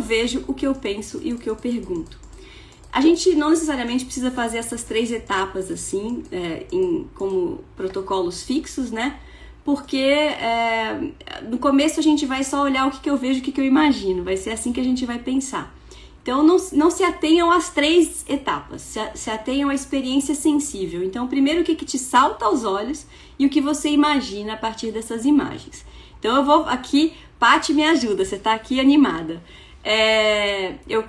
vejo, o que eu penso e o que eu pergunto. A gente não necessariamente precisa fazer essas 3 etapas assim, como protocolos fixos, né? Porque no começo a gente vai só olhar o que eu vejo, o que eu imagino. Vai ser assim que a gente vai pensar. Então não se atenham às 3 etapas, se atenham à experiência sensível. Então primeiro o que te salta aos olhos e o que você imagina a partir dessas imagens. Então eu vou aqui, Paty, me ajuda, você tá aqui animada. Eu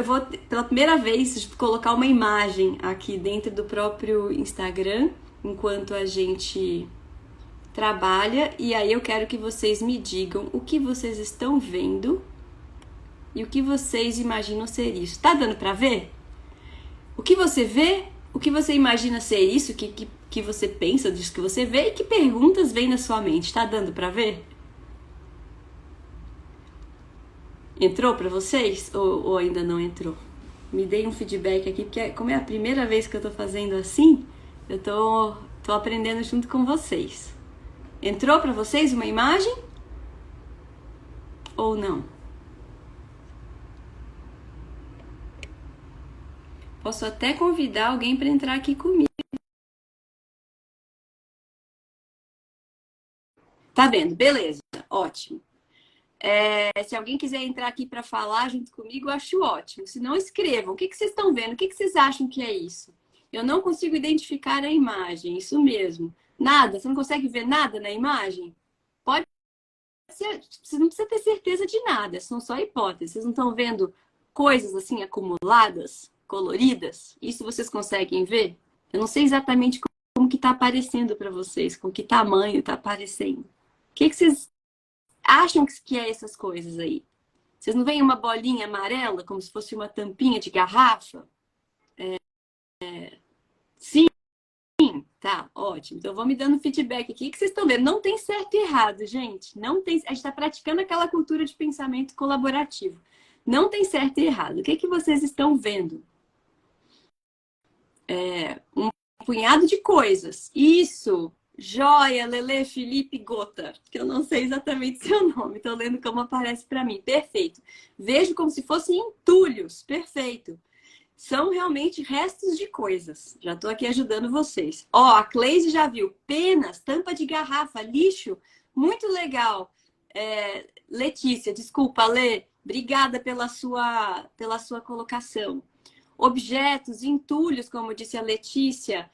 vou pela primeira vez colocar uma imagem aqui dentro do próprio Instagram, enquanto a gente trabalha, e aí eu quero que vocês me digam o que vocês estão vendo e o que vocês imaginam ser isso. Tá dando pra ver? O que você vê, o que você imagina ser isso, o que você pensa disso que você vê e que perguntas vêm na sua mente. Tá dando pra ver? Entrou pra vocês ou ainda não entrou? Me deem um feedback aqui, porque como é a primeira vez que eu tô fazendo assim, eu tô aprendendo junto com vocês. Entrou pra vocês uma imagem? Ou não? Posso até convidar alguém para entrar aqui comigo. Tá vendo? Beleza, ótimo. Se alguém quiser entrar aqui para falar junto comigo, eu acho ótimo. Se não, escrevam. O que vocês estão vendo? O que vocês acham que é isso? Eu não consigo identificar a imagem, isso mesmo. Nada? Você não consegue ver nada na imagem? Pode ser, você não precisa ter certeza de nada, são só hipóteses. Vocês não estão vendo coisas assim acumuladas, coloridas? Isso vocês conseguem ver? Eu não sei exatamente como que está aparecendo para vocês, com que tamanho está aparecendo. O que vocês acham que é essas coisas aí? Vocês não veem uma bolinha amarela, como se fosse uma tampinha de garrafa? Sim? Tá, ótimo. Então, vou me dando feedback aqui. O que vocês estão vendo? Não tem certo e errado, gente. Não tem. A gente está praticando aquela cultura de pensamento colaborativo. Não tem certo e errado. O que vocês estão vendo? Um punhado de coisas. Isso! Joia, Lele, Felipe, Gota, que eu não sei exatamente seu nome, estou lendo como aparece para mim. Perfeito. Vejo como se fossem entulhos. Perfeito. São realmente restos de coisas. Já estou aqui ajudando vocês. Ó, a Cleise já viu. Penas, tampa de garrafa, lixo. Muito legal. Letícia, desculpa, Lê. Obrigada pela sua colocação. Objetos, entulhos, como disse a Letícia.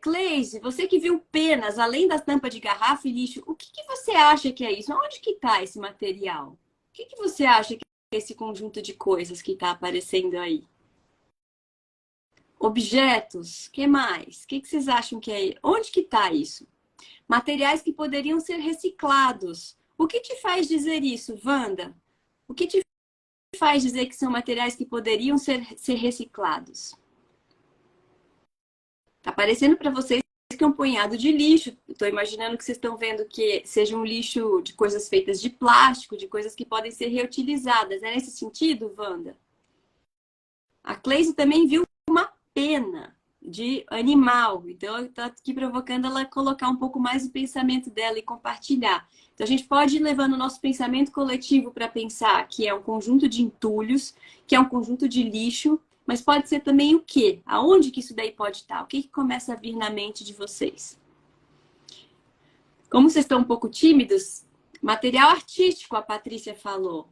Cleise, você que viu penas, além das tampas de garrafa e lixo, o que você acha que é isso? Onde que está esse material? O que você acha que é esse conjunto de coisas que está aparecendo aí? Objetos, que mais? O que vocês acham que é? Onde que está isso? Materiais que poderiam ser reciclados. O que te faz dizer isso, Wanda? O que te faz dizer que são materiais que poderiam ser reciclados? Tá aparecendo para vocês que é um punhado de lixo. Estou imaginando que vocês estão vendo que seja um lixo de coisas feitas de plástico, de coisas que podem ser reutilizadas. É nesse sentido, Wanda? A Cleise também viu uma pena de animal. Então, está aqui provocando ela colocar um pouco mais o pensamento dela e compartilhar. Então, a gente pode ir levando o nosso pensamento coletivo para pensar que é um conjunto de entulhos, que é um conjunto de lixo, mas pode ser também o quê? Aonde que isso daí pode estar? O que começa a vir na mente de vocês? Como vocês estão um pouco tímidos, material artístico, a Patrícia falou.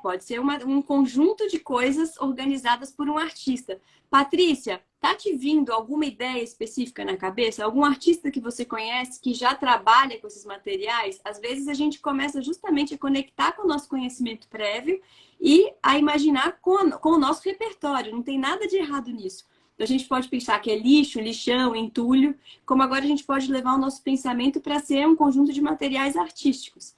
Pode ser um conjunto de coisas organizadas por um artista. Patrícia, tá te vindo alguma ideia específica na cabeça? Algum artista que você conhece que já trabalha com esses materiais? Às vezes a gente começa justamente a conectar com o nosso conhecimento prévio e a imaginar com o nosso repertório. Não tem nada de errado nisso. Então, a gente pode pensar que é lixo, lixão, entulho, como agora a gente pode levar o nosso pensamento para ser um conjunto de materiais artísticos.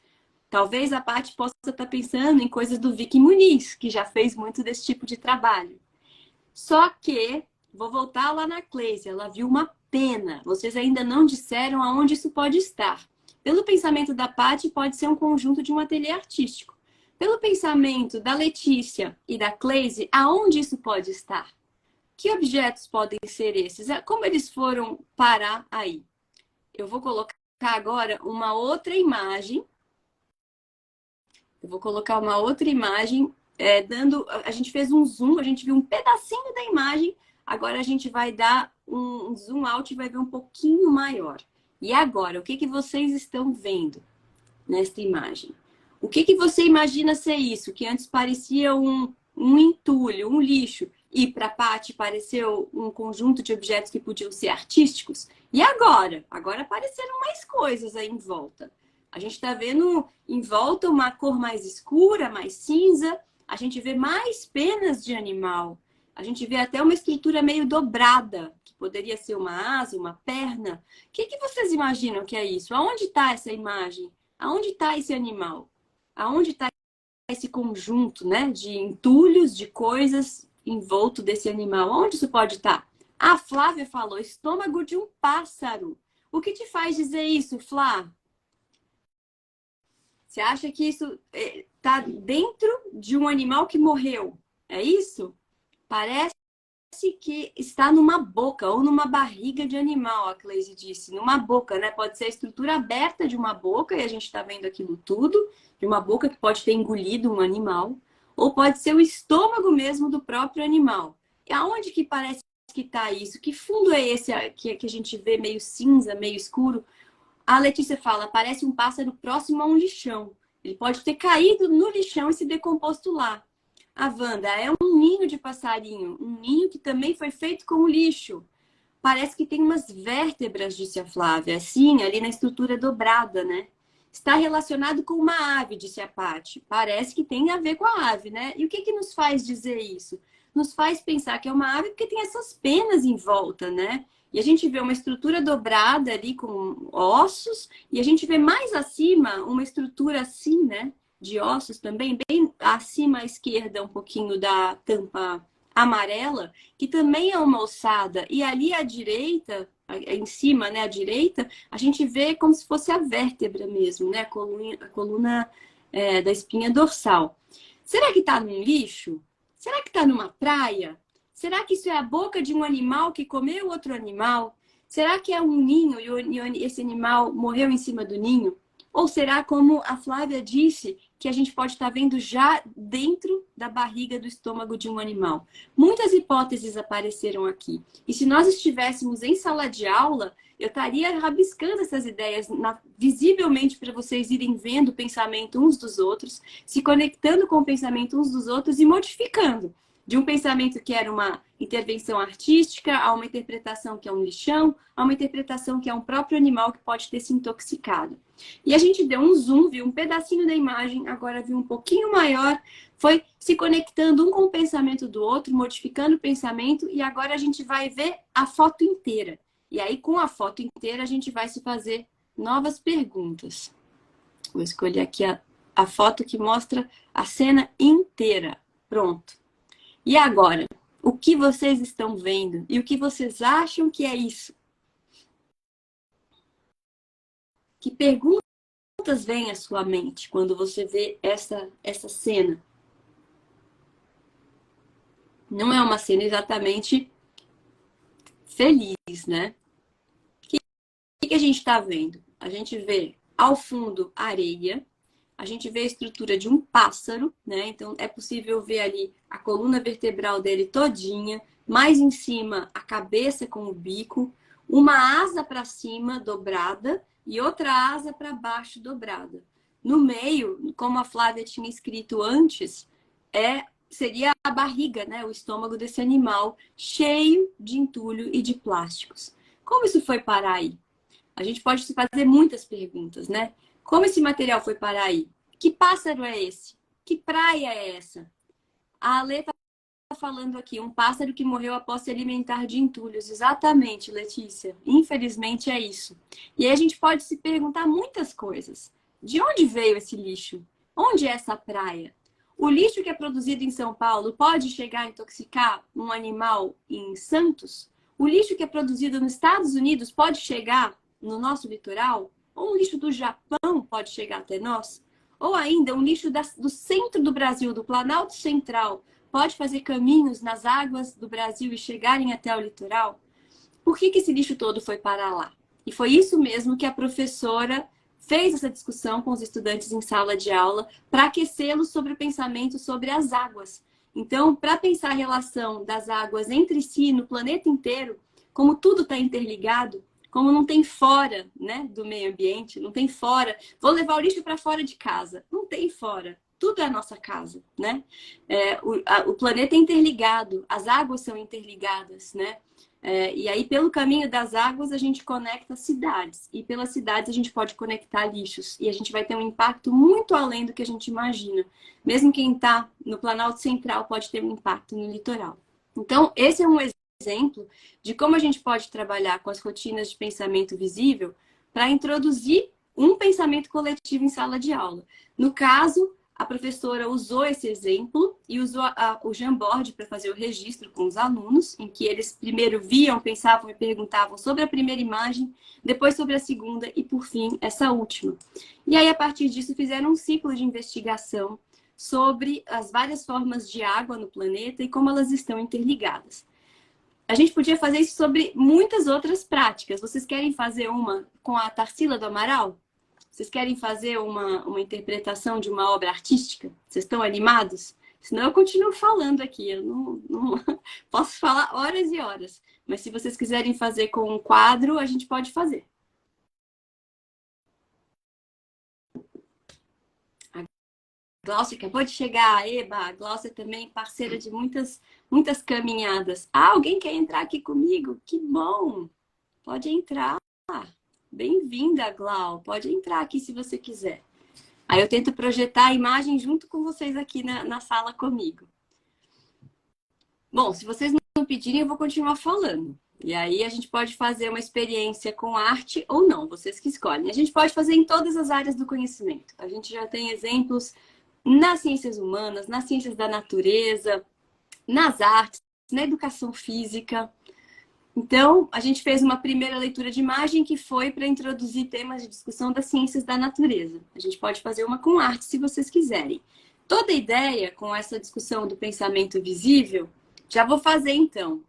Talvez a Paty possa estar pensando em coisas do Vicky Muniz, que já fez muito desse tipo de trabalho. Só que, vou voltar lá na Cleise, ela viu uma pena. Vocês ainda não disseram aonde isso pode estar. Pelo pensamento da Paty, pode ser um conjunto de um ateliê artístico. Pelo pensamento da Letícia e da Cleise, aonde isso pode estar? Que objetos podem ser esses? Como eles foram parar aí? Eu vou colocar agora uma outra imagem Eu vou colocar uma outra imagem, a gente fez um zoom, a gente viu um pedacinho da imagem, agora a gente vai dar um zoom out e vai ver um pouquinho maior. E agora, o que que vocês estão vendo nesta imagem? O que que você imagina ser isso? Que antes parecia um entulho, um lixo, e para a Paty pareceu um conjunto de objetos que podiam ser artísticos. E agora? Agora apareceram mais coisas aí em volta. A gente está vendo em volta uma cor mais escura, mais cinza. A gente vê mais penas de animal. A gente vê até uma estrutura meio dobrada, que poderia ser uma asa, uma perna. O que que vocês imaginam que é isso? Aonde está essa imagem? Aonde está esse animal? Aonde está esse conjunto, né, de entulhos, de coisas envolto desse animal? Onde isso pode estar? A Flávia falou, estômago de um pássaro. O que te faz dizer isso, Flá? Você acha que isso está dentro de um animal que morreu? É isso? Parece que está numa boca ou numa barriga de animal, a Cleise disse. Numa boca, né? Pode ser a estrutura aberta de uma boca, e a gente está vendo aquilo tudo, de uma boca que pode ter engolido um animal, ou pode ser o estômago mesmo do próprio animal. E aonde que parece que está isso? Que fundo é esse que a gente vê meio cinza, meio escuro? A Letícia fala, parece um pássaro próximo a um lixão. Ele pode ter caído no lixão e se decomposto lá. A Wanda, é um ninho de passarinho, um ninho que também foi feito com lixo. Parece que tem umas vértebras, disse a Flávia, assim, ali na estrutura dobrada, né? Está relacionado com uma ave, disse a Paty. Parece que tem a ver com a ave, né? E o que que nos faz dizer isso? Nos faz pensar que é uma ave porque tem essas penas em volta, né? E a gente vê uma estrutura dobrada ali com ossos, e a gente vê mais acima uma estrutura assim, né? De ossos também, bem acima à esquerda, um pouquinho da tampa amarela, que também é uma ossada. E ali à direita, em cima, né, à direita, a gente vê como se fosse a vértebra mesmo, né? A coluna da espinha dorsal. Será que está num lixo? Será que está numa praia? Será que isso é a boca de um animal que comeu outro animal? Será que é um ninho e esse animal morreu em cima do ninho? Ou será, como a Flávia disse, que a gente pode estar vendo já dentro da barriga do estômago de um animal? Muitas hipóteses apareceram aqui. E se nós estivéssemos em sala de aula, eu estaria rabiscando essas ideias visivelmente para vocês irem vendo o pensamento uns dos outros, se conectando com o pensamento uns dos outros e modificando. De um pensamento que era uma intervenção artística, a uma interpretação que é um lixão, a uma interpretação que é um próprio animal que pode ter se intoxicado. E a gente deu um zoom, viu um pedacinho da imagem, agora viu um pouquinho maior, foi se conectando um com o pensamento do outro, modificando o pensamento, e agora a gente vai ver a foto inteira. E aí, com a foto inteira, a gente vai se fazer novas perguntas. Vou escolher aqui a foto que mostra a cena inteira. Pronto. E agora, o que vocês estão vendo? E o que vocês acham que é isso? Que perguntas vêm à sua mente quando você vê essa cena? Não é uma cena exatamente feliz, né? O que a gente está vendo? A gente vê ao fundo areia, a gente vê a estrutura de um pássaro, né? Então é possível ver ali a coluna vertebral dele todinha, mais em cima a cabeça com o bico, uma asa para cima dobrada e outra asa para baixo dobrada. No meio, como a Flávia tinha escrito antes, seria a barriga, né? O estômago desse animal cheio de entulho e de plásticos. Como isso foi parar aí? A gente pode se fazer muitas perguntas, né? Como esse material foi parar aí? Que pássaro é esse? Que praia é essa? A Ale está falando aqui, um pássaro que morreu após se alimentar de entulhos. Exatamente, Letícia. Infelizmente é isso. E aí a gente pode se perguntar muitas coisas. De onde veio esse lixo? Onde é essa praia? O lixo que é produzido em São Paulo pode chegar a intoxicar um animal em Santos? O lixo que é produzido nos Estados Unidos pode chegar no nosso litoral? Ou um lixo do Japão pode chegar até nós? Ou ainda um lixo do centro do Brasil, do Planalto Central, pode fazer caminhos nas águas do Brasil e chegarem até o litoral? Por que esse lixo todo foi parar lá? E foi isso mesmo que a professora fez essa discussão com os estudantes em sala de aula para aquecê-los sobre o pensamento sobre as águas. Então, para pensar a relação das águas entre si no planeta inteiro, como tudo está interligado, como não tem fora, né, do meio ambiente, não tem fora, vou levar o lixo para fora de casa, não tem fora. Tudo é a nossa casa, né? O planeta é interligado, as águas são interligadas, né? E aí, pelo caminho das águas, a gente conecta cidades. E pelas cidades, a gente pode conectar lixos. E a gente vai ter um impacto muito além do que a gente imagina. Mesmo quem está no Planalto Central pode ter um impacto no litoral. Então, esse é um exemplo de como a gente pode trabalhar com as rotinas de pensamento visível para introduzir um pensamento coletivo em sala de aula. No caso, a professora usou esse exemplo e usou o Jamboard para fazer o registro com os alunos, em que eles primeiro viam, pensavam e perguntavam sobre a primeira imagem, depois sobre a segunda e, por fim, essa última. E aí, a partir disso, fizeram um ciclo de investigação sobre as várias formas de água no planeta e como elas estão interligadas. A gente podia fazer isso sobre muitas outras práticas. Vocês querem fazer uma com a Tarsila do Amaral? Vocês querem fazer uma interpretação de uma obra artística? Vocês estão animados? Senão eu continuo falando aqui. Eu não posso falar horas e horas. Mas se vocês quiserem fazer com um quadro, a gente pode fazer. A Glaucia acabou de chegar. Eba, a Glaucia também parceira de muitas caminhadas. Ah, alguém quer entrar aqui comigo? Que bom! Pode entrar. Bem-vinda, Glau. Pode entrar aqui se você quiser. Aí eu tento projetar a imagem junto com vocês aqui na sala comigo. Bom, se vocês não pedirem, eu vou continuar falando. E aí a gente pode fazer uma experiência com arte ou não, vocês que escolhem. A gente pode fazer em todas as áreas do conhecimento. A gente já tem exemplos nas ciências humanas, nas ciências da natureza, nas artes, na educação física. Então, a gente fez uma primeira leitura de imagem que foi para introduzir temas de discussão das ciências da natureza. A gente pode fazer uma com arte, se vocês quiserem. Toda a ideia com essa discussão do pensamento visível, já vou fazer então.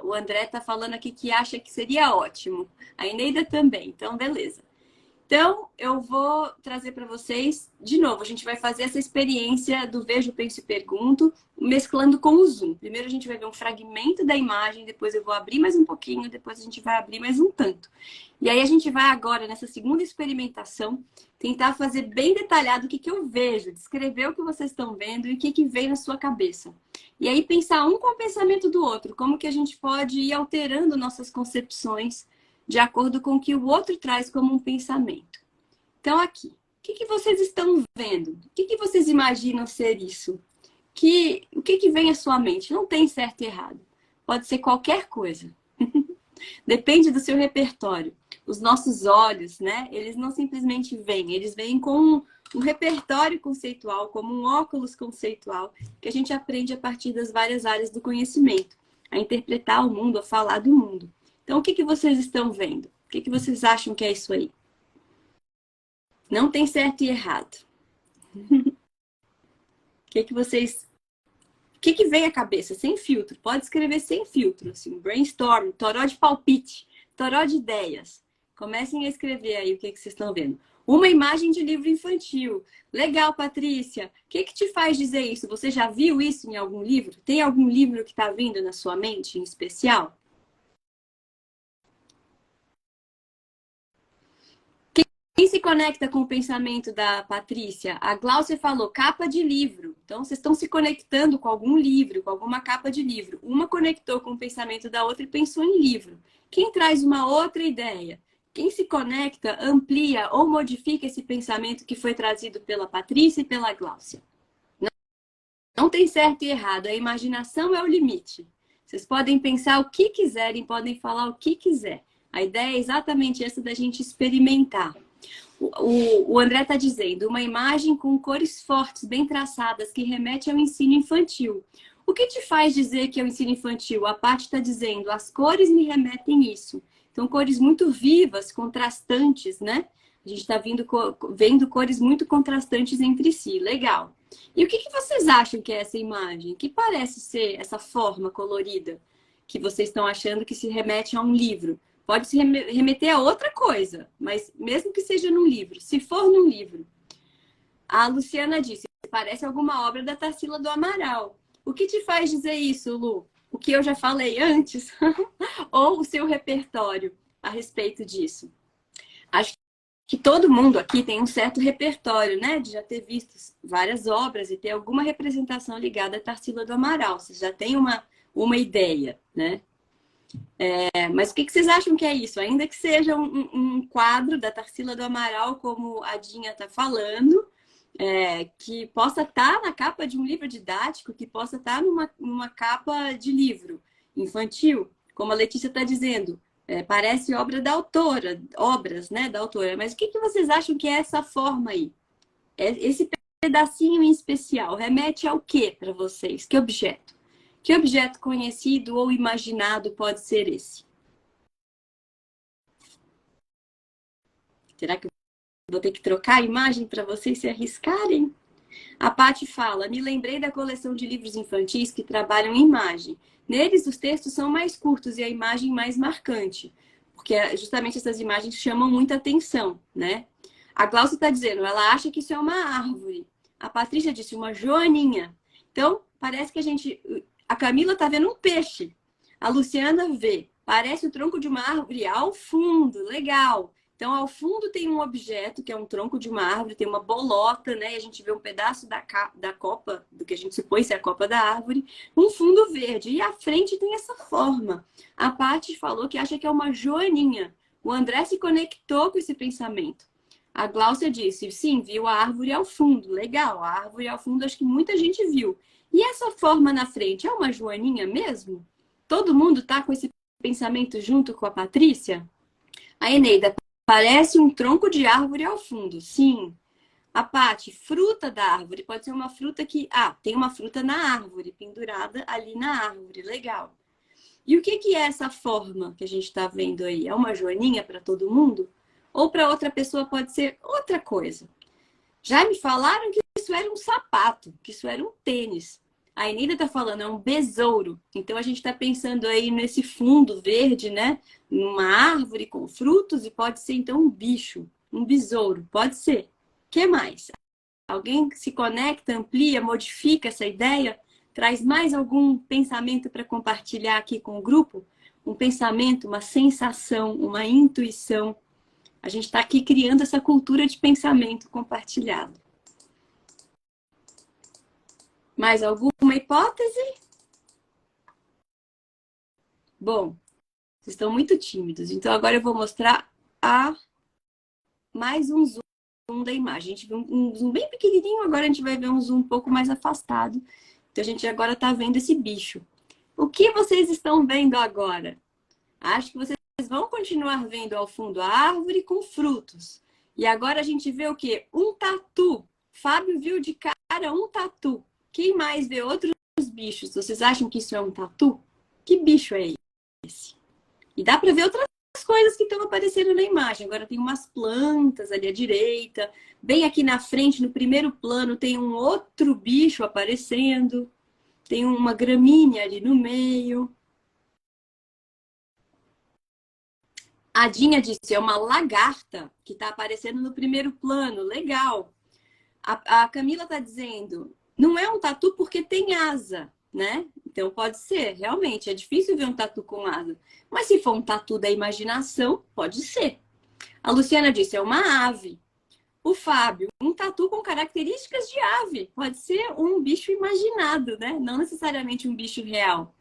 O André está falando aqui que acha que seria ótimo. A Eneida também, então beleza. Então, eu vou trazer para vocês, de novo, a gente vai fazer essa experiência do Vejo, Penso e Pergunto, mesclando com o Zoom. Primeiro a gente vai ver um fragmento da imagem, depois eu vou abrir mais um pouquinho, depois a gente vai abrir mais um tanto. E aí a gente vai agora, nessa segunda experimentação, tentar fazer bem detalhado o que eu vejo, descrever o que vocês estão vendo e o que vem na sua cabeça. E aí pensar um com o pensamento do outro, como que a gente pode ir alterando nossas concepções de acordo com o que o outro traz como um pensamento. Então, aqui, o que vocês estão vendo? O que vocês imaginam ser isso? O que vem à sua mente? Não tem certo e errado. Pode ser qualquer coisa. Depende do seu repertório. Os nossos olhos, né? Eles não simplesmente vêm, eles vêm com um repertório conceitual, como um óculos conceitual, que a gente aprende a partir das várias áreas do conhecimento, a interpretar o mundo, a falar do mundo. Então, o que vocês estão vendo? O que vocês acham que é isso aí? Não tem certo e errado. O que vem à cabeça? Sem filtro. Pode escrever sem filtro. Assim, brainstorm, toró de palpite, toró de ideias. Comecem a escrever aí o que vocês estão vendo. Uma imagem de livro infantil. Legal, Patrícia. O que te faz dizer isso? Você já viu isso em algum livro? Tem algum livro que está vindo na sua mente em especial? Quem se conecta com o pensamento da Patrícia? A Glaucia falou capa de livro. Então, vocês estão se conectando com algum livro, com alguma capa de livro. Uma conectou com o pensamento da outra e pensou em livro. Quem traz uma outra ideia? Quem se conecta, amplia ou modifica esse pensamento que foi trazido pela Patrícia e pela Glaucia? Não tem certo e errado. A imaginação é o limite. Vocês podem pensar o que quiserem, podem falar o que quiser. A ideia é exatamente essa da gente experimentar. O André está dizendo, uma imagem com cores fortes, bem traçadas, que remete ao ensino infantil. O que te faz dizer que é o ensino infantil? A Paty está dizendo, as cores me remetem isso. Então, cores muito vivas, contrastantes, né? A gente está vendo cores muito contrastantes entre si. Legal. E o que vocês acham que é essa imagem? Que parece ser essa forma colorida que vocês estão achando que se remete a um livro? Pode se remeter a outra coisa, mas mesmo que seja num livro, se for num livro. A Luciana disse, parece alguma obra da Tarsila do Amaral. O que te faz dizer isso, Lu? O que eu já falei antes? Ou o seu repertório a respeito disso? Acho que todo mundo aqui tem um certo repertório, né? De já ter visto várias obras e ter alguma representação ligada a Tarsila do Amaral. Você já tem uma ideia, né? Mas o que vocês acham que é isso? Ainda que seja um quadro da Tarsila do Amaral, como a Dinha está falando, que possa estar na capa de um livro didático, que possa estar numa capa de livro infantil, como a Letícia está dizendo. Parece obra da autora, obras, né, da autora. Mas o que vocês acham que é essa forma aí? Esse pedacinho em especial remete ao que para vocês? Que objeto? Que objeto conhecido ou imaginado pode ser esse? Será que eu vou ter que trocar a imagem para vocês se arriscarem? A Paty fala, me lembrei da coleção de livros infantis que trabalham em imagem. Neles, os textos são mais curtos e a imagem mais marcante, porque justamente essas imagens chamam muita atenção, né? A Glaucia está dizendo, ela acha que isso é uma árvore. A Patrícia disse, uma joaninha. Então, parece que a Camila está vendo um peixe. A Luciana vê, parece o tronco de uma árvore ao fundo, legal. Então, ao fundo tem um objeto, que é um tronco de uma árvore, tem uma bolota, né? E a gente vê um pedaço da copa, do que a gente supõe ser a copa da árvore, um fundo verde. E à frente tem essa forma. A Paty falou que acha que é uma joaninha. O André se conectou com esse pensamento. A Gláucia disse, sim, viu a árvore ao fundo. Legal, a árvore ao fundo acho que muita gente viu. E essa forma na frente é uma joaninha mesmo? Todo mundo tá com esse pensamento junto com a Patrícia? A Eneida, parece um tronco de árvore ao fundo. Sim. A Paty, fruta da árvore. Pode ser uma fruta que... tem uma fruta na árvore, pendurada ali na árvore. Legal. E o que é essa forma que a gente está vendo aí? É uma joaninha para todo mundo? Ou para outra pessoa pode ser outra coisa? Já me falaram que isso era um sapato, que isso era um tênis. A Eneida está falando, é um besouro. Então, a gente está pensando aí nesse fundo verde, né? Numa árvore com frutos e pode ser, então, um bicho, um besouro. Pode ser. O que mais? Alguém se conecta, amplia, modifica essa ideia? Traz mais algum pensamento para compartilhar aqui com o grupo? Um pensamento, uma sensação, uma intuição. A gente está aqui criando essa cultura de pensamento compartilhado. Mais alguma hipótese? Bom, vocês estão muito tímidos. Então, agora eu vou mostrar mais um zoom da imagem. A gente viu um zoom bem pequenininho, agora a gente vai ver um zoom um pouco mais afastado. Então, a gente agora está vendo esse bicho. O que vocês estão vendo agora? Acho que vocês vão continuar vendo ao fundo a árvore com frutos. E agora a gente vê o quê? Um tatu. Fábio viu de cara um tatu. Quem mais vê outros bichos? Vocês acham que isso é um tatu? Que bicho é esse? E dá para ver outras coisas que estão aparecendo na imagem. Agora tem umas plantas ali à direita. Bem aqui na frente, no primeiro plano, tem um outro bicho aparecendo. Tem uma gramínea ali no meio. A Dinha disse, é uma lagarta que está aparecendo no primeiro plano. Legal. A Camila está dizendo, não é um tatu porque tem asa, né? Então pode ser, realmente. É difícil ver um tatu com asa. Mas se for um tatu da imaginação, pode ser. A Luciana disse, é uma ave. O Fábio, um tatu com características de ave. Pode ser um bicho imaginado, né? Não necessariamente um bicho real.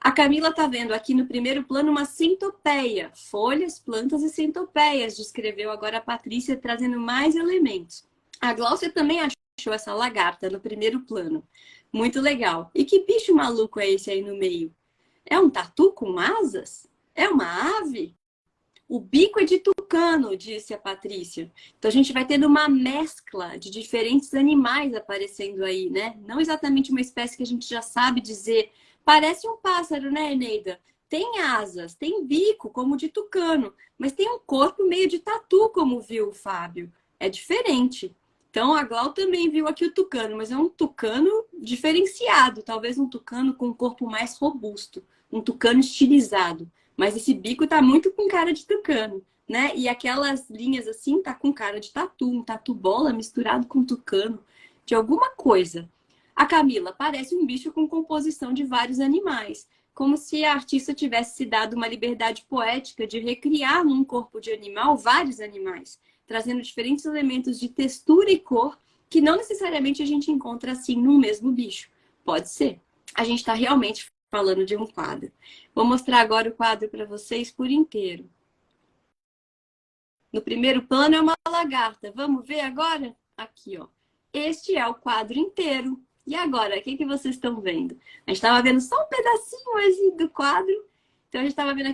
A Camila está vendo aqui no primeiro plano uma centopeia. Folhas, plantas e centopeias, descreveu agora a Patrícia, trazendo mais elementos. A Gláucia também achou essa lagarta no primeiro plano. Muito legal. E que bicho maluco é esse aí no meio? É um tatu com asas? É uma ave? O bico é de tucano, disse a Patrícia. Então a gente vai tendo uma mescla de diferentes animais aparecendo aí, né? Não exatamente uma espécie que a gente já sabe dizer. Parece um pássaro, né, Eneida? Tem asas, tem bico, como de tucano, mas tem um corpo meio de tatu, como viu o Fábio. É diferente. Então a Glau também viu aqui o tucano, mas é um tucano diferenciado, talvez um tucano com um corpo mais robusto, um tucano estilizado. mas esse bico tá muito com cara de tucano, né? E aquelas linhas assim tá com cara de tatu, um tatu bola misturado com tucano, de alguma coisa. A Camila parece um bicho com composição de vários animais, como se a artista tivesse se dado uma liberdade poética de recriar num corpo de animal vários animais, trazendo diferentes elementos de textura e cor que não necessariamente a gente encontra assim num mesmo bicho. Pode ser. A gente está realmente falando de um quadro. Vou mostrar agora o quadro para vocês por inteiro. No primeiro plano é uma lagarta. Vamos ver agora? Aqui, ó. Este é o quadro inteiro. E agora, o que que vocês estão vendo? A gente estava vendo só um pedacinho assim do quadro. Então, a gente estava vendo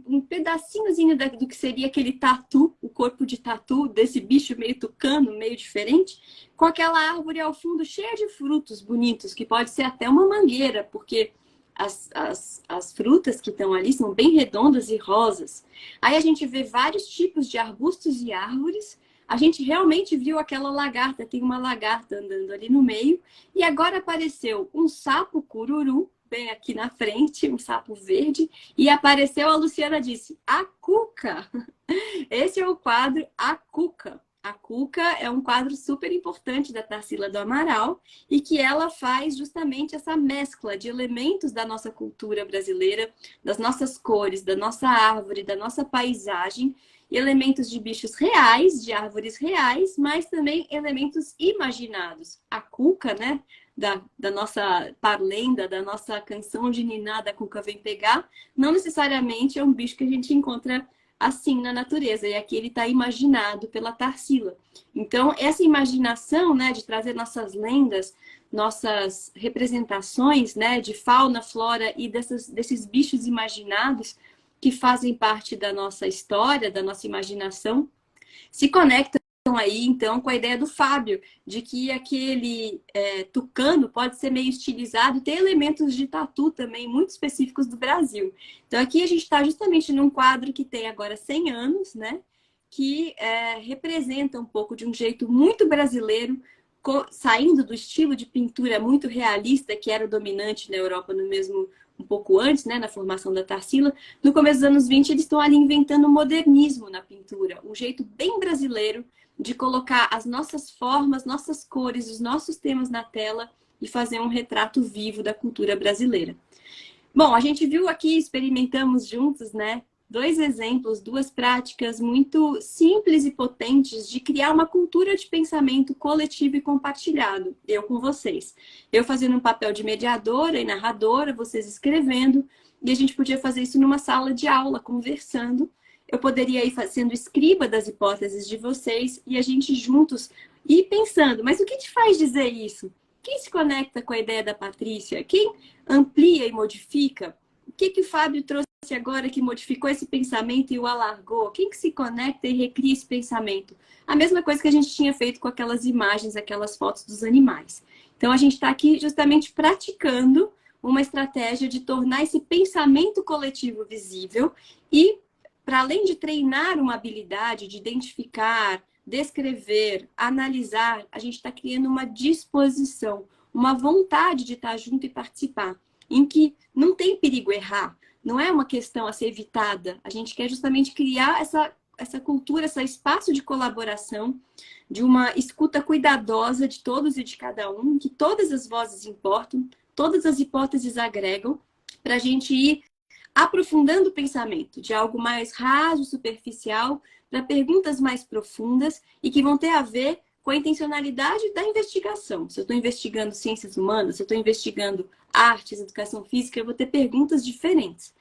um pedacinhozinho do que seria aquele tatu, o corpo de tatu desse bicho meio tucano, meio diferente, com aquela árvore ao fundo cheia de frutos bonitos, que pode ser até uma mangueira, porque as frutas que estão ali são bem redondas e rosas. Aí a gente vê vários tipos de arbustos e árvores. A gente realmente viu aquela lagarta, tem uma lagarta andando ali no meio. E agora apareceu um sapo cururu, bem aqui na frente, um sapo verde. E apareceu, a Luciana disse, a cuca. Esse é o quadro A Cuca. A Cuca é um quadro super importante da Tarsila do Amaral e que ela faz justamente essa mescla de elementos da nossa cultura brasileira, das nossas cores, da nossa árvore, da nossa paisagem, elementos de bichos reais, de árvores reais, mas também elementos imaginados. A Cuca, né, da nossa parlenda, da nossa canção de Niná, da Cuca Vem Pegar, não necessariamente é um bicho que a gente encontra assim na natureza. E aqui ele está imaginado pela Tarsila. Então, essa imaginação, né, de trazer nossas lendas, nossas representações, né, de fauna, flora e desses bichos imaginados que fazem parte da nossa história, da nossa imaginação, se conectam aí, então, com a ideia do Fábio, de que aquele tucano pode ser meio estilizado e ter elementos de tatu também muito específicos do Brasil. Então, aqui a gente está justamente num quadro que tem agora 100 anos, né? Que representa um pouco de um jeito muito brasileiro, saindo do estilo de pintura muito realista que era o dominante na Europa no mesmo um pouco antes, né, na formação da Tarsila. No começo dos anos 20, eles estão ali inventando o modernismo na pintura, um jeito bem brasileiro de colocar as nossas formas, nossas cores, os nossos temas na tela e fazer um retrato vivo da cultura brasileira. Bom, a gente viu aqui, experimentamos juntos, né? 2 exemplos, 2 práticas muito simples e potentes de criar uma cultura de pensamento coletivo e compartilhado. Eu com vocês. Eu fazendo um papel de mediadora e narradora, vocês escrevendo, e a gente podia fazer isso numa sala de aula, conversando. Eu poderia ir sendo escriba das hipóteses de vocês e a gente juntos ir pensando, mas o que te faz dizer isso? Quem se conecta com a ideia da Patrícia? Quem amplia e modifica? O que o Fábio trouxe agora que modificou esse pensamento e o alargou? Quem que se conecta e recria esse pensamento? A mesma coisa que a gente tinha feito com aquelas imagens, aquelas fotos dos animais. Então, a gente está aqui justamente praticando uma estratégia de tornar esse pensamento coletivo visível e, para além de treinar uma habilidade de identificar, descrever, analisar, a gente está criando uma disposição, uma vontade de estar junto e participar, em que não tem perigo errar, não é uma questão a ser evitada. A gente quer justamente criar essa cultura, esse espaço de colaboração, de uma escuta cuidadosa de todos e de cada um, que todas as vozes importam, todas as hipóteses agregam, para a gente ir aprofundando o pensamento de algo mais raso, superficial, para perguntas mais profundas e que vão ter a ver com a intencionalidade da investigação. Se eu estou investigando ciências humanas, se eu estou investigando artes, educação física, eu vou ter perguntas diferentes.